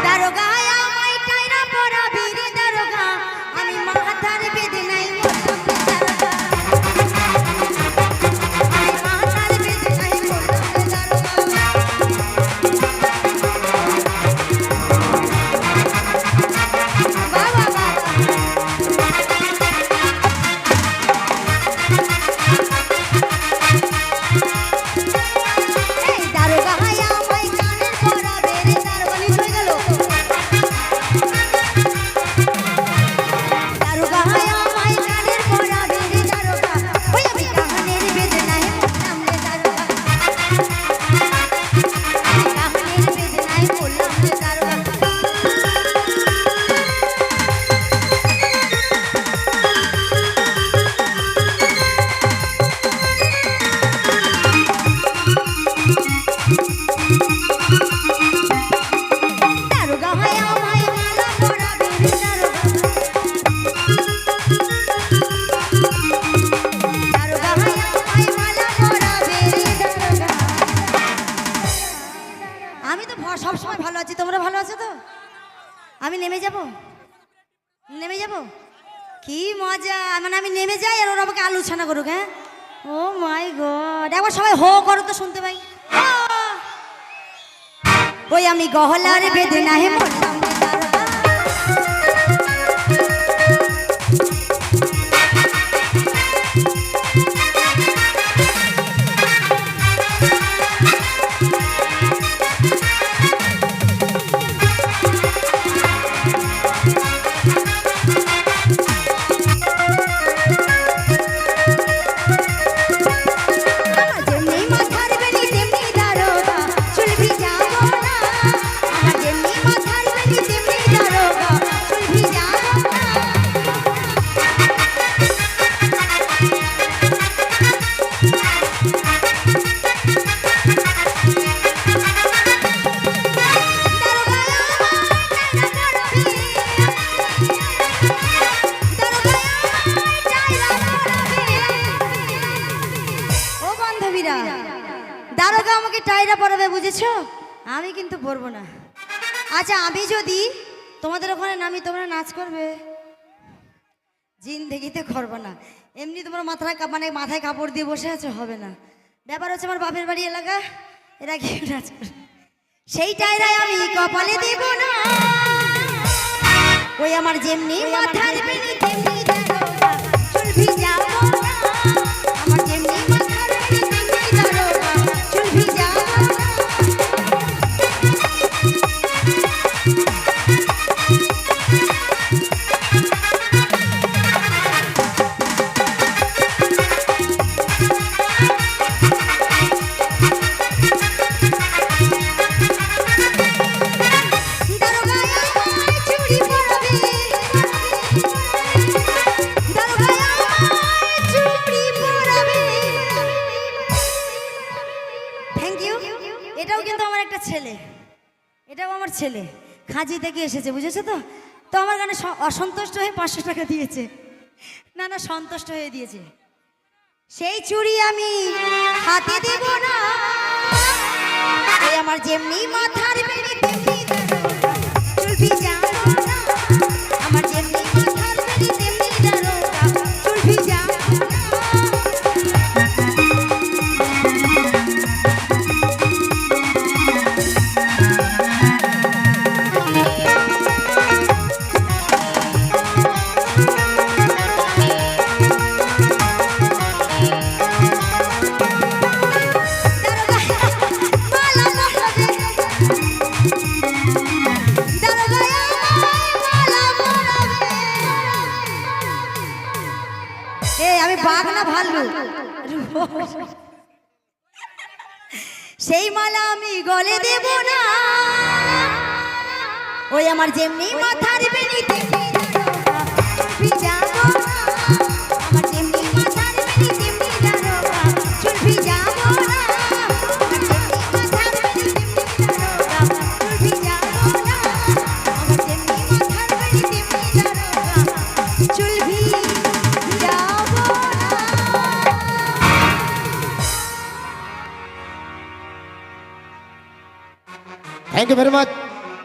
দারোগা আমায় টাইরা পরাবি রে দারোগা, আমি মাথার বেদনায় মরলাম রে দারোগা, আমি মাথার বেদনায় মরলাম রে দারোগা। বাবা বাবা এই দারোগা আমায় কানের পরাবে রে দারোগা, নিচ হয়ে গেল। দারোগা আমায় কানের পরাবে রে দারোগা, ওই আমি কানের বেদনায় মরলাম রে দারোগা, আমি কানের বেদনায় মরলাম রে দারোগা। দারোগা আমায় মালা পরাবে রে দারোগা, দারোগা আমায় মালা পরাবে রে দারোগা। আমি তো সব সময় ভালো আছি, তোমরা ভালো আছো তো? আমি নেমে যাব, নেমে যাব, কি মজা, মানে আমি নেমে যাই আর ওরা আমাকে আলু ছানা করুক। হ্যাঁ, ও মাই গড, একবার সবাই হো করো তো শুনতে পাই। ওই আমি গহলার বেদনায় মরলাম রে দারোগা, আমার যেমনি মাথার বেনি তেমনি দারোগা, চুল ভিজাবো না, আমার যেমনি মাথার বেনি তেমনি দারোগা, চুল ভিজাবো না। ও বান্ধবীরা, দারোগা আমাকে টাইরা পরাবে বুঝেছো, আমি কিন্তু পরবো না। আচ্ছা, আমি যদি তোমাদের ওখানে নামি, তোমরা নাচ করবে? জিন্দেগিতে করবো না। এমনি তোমরা মাথায় কাপড় দিয়ে বসে আছো, হবে না। ব্যাপার হচ্ছে আমার বাপের বাড়ি এলাকা, এরা কি নাচ করে, সেই টাইরায় আমি কপালে দেব না। ওই আমার যেমনি মাথার বেনি তেমনি দারোগা, চুল ভিজাবো না, আমার যেমনি মাথার বেনি তেমনি দারোগা, চুল ভিজাবো না। দারোগা আমায় চুড়ি পরাবে, দারোগা আমায় চুড়ি পরাবে। Thank you. এটাও কিন্তু আমার একটা ছেলে, এটাও আমার ছেলে, খাজি থেকে এসেছে, বুঝেছো তো? তো আমার গানে অসন্তুষ্ট হয়ে 500 টাকা দিয়েছে। না না, সন্তুষ্ট হয়ে দিয়েছে। সেই চুড়ি আমি হাতে দেব না। ওই আমার যেমনি মাথার বেনি তেমনি দারোগা, চুল ভিজাবো না, আমার যেমনি মাথার বেনি তেমনি দারোগা, চুল ভিজাবো না। আমি বাঘ না ভাল্লু, সেই মালা আমি গলে দেব না। ওই আমার যেমনি মাথার বেনি তেমনি দারোগা, চুল ভিজাবো না, আমার যেমনি মাথার বেনি তেমনি দারোগা, চুল ভিজাবো না, আমার যেমনি মাথার বেনি তেমনি দারোগা, চুল ভিজাবো না, আমার যেমনি মাথার বেনি তেমনি দারোগা, চুল ভিজাবো না। Thank you very much.